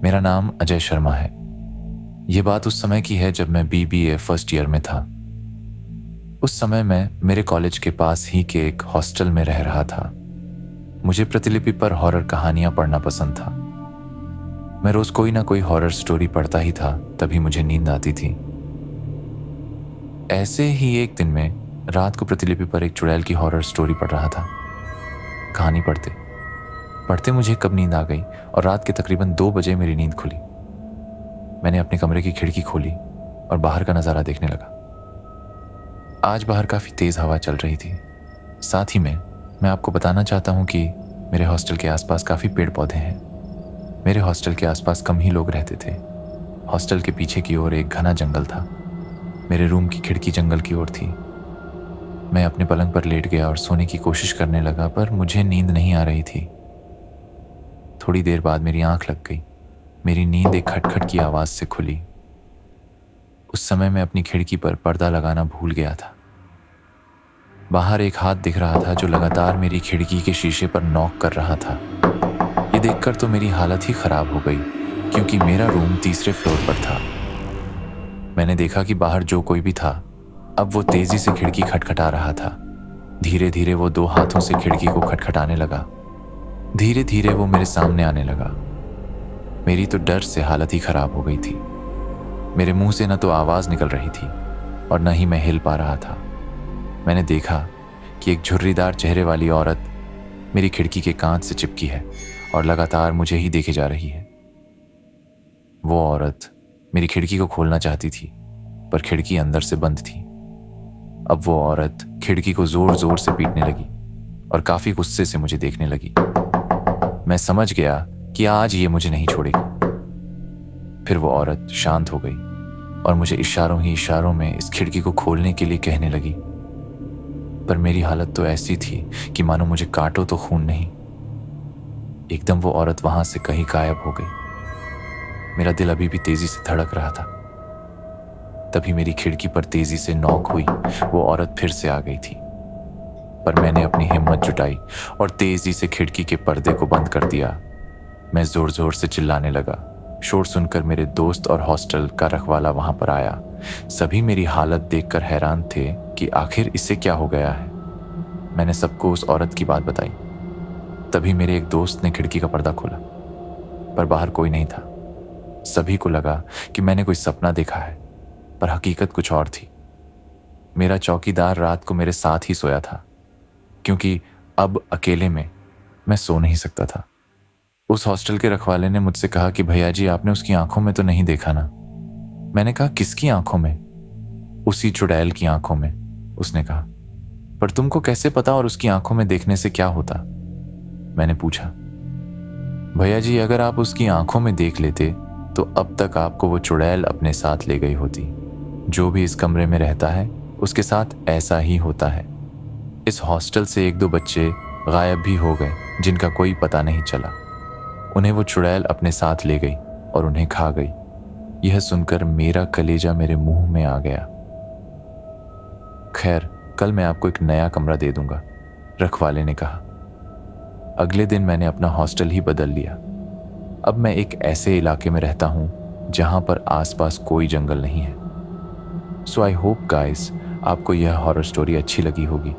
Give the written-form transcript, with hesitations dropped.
मेरा नाम अजय शर्मा है। ये बात उस समय की है जब मैं BBA फर्स्ट ईयर में था। उस समय मैं मेरे कॉलेज के पास ही के एक हॉस्टल में रह रहा था। मुझे प्रतिलिपि पर हॉरर कहानियां पढ़ना पसंद था। मैं रोज कोई ना कोई हॉरर स्टोरी पढ़ता ही था, तभी मुझे नींद आती थी। ऐसे ही एक दिन में रात को प्रतिलिपि पर एक चुड़ैल की हॉरर स्टोरी पढ़ रहा था। कहानी पढ़ते पढ़ते मुझे कब नींद आ गई और रात के तकरीबन 2 बजे मेरी नींद खुली। मैंने अपने कमरे की खिड़की खोली और बाहर का नजारा देखने लगा। आज बाहर काफी तेज हवा चल रही थी। साथ ही में मैं आपको बताना चाहता हूँ कि मेरे हॉस्टल के आसपास काफी पेड़ पौधे हैं। मेरे हॉस्टल के आसपास कम ही लोग रहते थे। हॉस्टल के पीछे की ओर एक घना जंगल था। मेरे रूम की खिड़की जंगल की ओर थी। मैं अपने पलंग पर लेट गया और सोने की कोशिश करने लगा, पर मुझे नींद नहीं आ रही थी। थोड़ी देर बाद मेरी आंख लग गई। मेरी नींद एक खटखट की आवाज से खुली। उस समय मैं अपनी खिड़की पर पर्दा लगाना भूल गया था। बाहर एक हाथ दिख रहा था जो लगातार मेरी खिड़की के शीशे पर नॉक कर रहा था। ये देखकर तो मेरी हालत ही खराब हो गई, क्योंकि मेरा रूम तीसरे फ्लोर पर था। मैंने देखा कि बाहर जो कोई भी था, अब वो तेजी से खिड़की खटखटा रहा था। धीरे धीरे वो 2 हाथों से खिड़की को खटखटाने लगा। धीरे धीरे वो मेरे सामने आने लगा। मेरी तो डर से हालत ही खराब हो गई थी। मेरे मुंह से न तो आवाज निकल रही थी और न ही मैं हिल पा रहा था। मैंने देखा कि एक झुर्रीदार चेहरे वाली औरत मेरी खिड़की के कांच से चिपकी है और लगातार मुझे ही देखे जा रही है। वो औरत मेरी खिड़की को खोलना चाहती थी, पर खिड़की अंदर से बंद थी। अब वो औरत खिड़की को जोर जोर से पीटने लगी और काफी गुस्से से मुझे देखने लगी। मैं समझ गया कि आज ये मुझे नहीं छोड़ेगी। फिर वो औरत शांत हो गई और मुझे इशारों ही इशारों में इस खिड़की को खोलने के लिए कहने लगी। पर मेरी हालत तो ऐसी थी कि मानो मुझे काटो तो खून नहीं। एकदम वो औरत वहां से कहीं गायब हो गई। मेरा दिल अभी भी तेजी से धड़क रहा था। तभी मेरी खिड़की पर तेजी से नॉक हुई। वो औरत फिर से आ गई थी, पर मैंने अपनी हिम्मत जुटाई और तेजी से खिड़की के पर्दे को बंद कर दिया। मैं जोर जोर से चिल्लाने लगा। शोर सुनकर मेरे दोस्त और हॉस्टल का रखवाला वहां पर आया। सभी मेरी हालत देखकर हैरान थे कि आखिर इससे क्या हो गया है। मैंने सबको उस औरत की बात बताई। तभी मेरे एक दोस्त ने खिड़की का पर्दा खोला, पर बाहर कोई नहीं था। सभी को लगा कि मैंने कोई सपना देखा है, पर हकीकत कुछ और थी। मेरा चौकीदार रात को मेरे साथ ही सोया था, क्योंकि अब अकेले में मैं सो नहीं सकता था। उस हॉस्टल के रखवाले ने मुझसे कहा कि भैया जी, आपने उसकी आंखों में तो नहीं देखा ना? मैंने कहा, किसकी आंखों में? उसी चुड़ैल की आंखों में, उसने कहा। पर तुमको कैसे पता और उसकी आंखों में देखने से क्या होता? मैंने पूछा। भैया जी, अगर आप उसकी आंखों में देख लेते तो अब तक आपको वो चुड़ैल अपने साथ ले गई होती। जो भी इस कमरे में रहता है उसके साथ ऐसा ही होता है। इस हॉस्टल से 1-2 बच्चे गायब भी हो गए जिनका कोई पता नहीं चला। उन्हें वो चुड़ैल अपने साथ ले गई और उन्हें खा गई। यह सुनकर मेरा कलेजा मेरे मुंह में आ गया। खैर, कल मैं आपको एक नया कमरा दे दूंगा, रखवाले ने कहा। अगले दिन मैंने अपना हॉस्टल ही बदल लिया। अब मैं एक ऐसे इलाके में रहता हूं जहां पर आसपास कोई जंगल नहीं है। सो आई होप गाइस, आपको यह हॉरर स्टोरी अच्छी लगी होगी।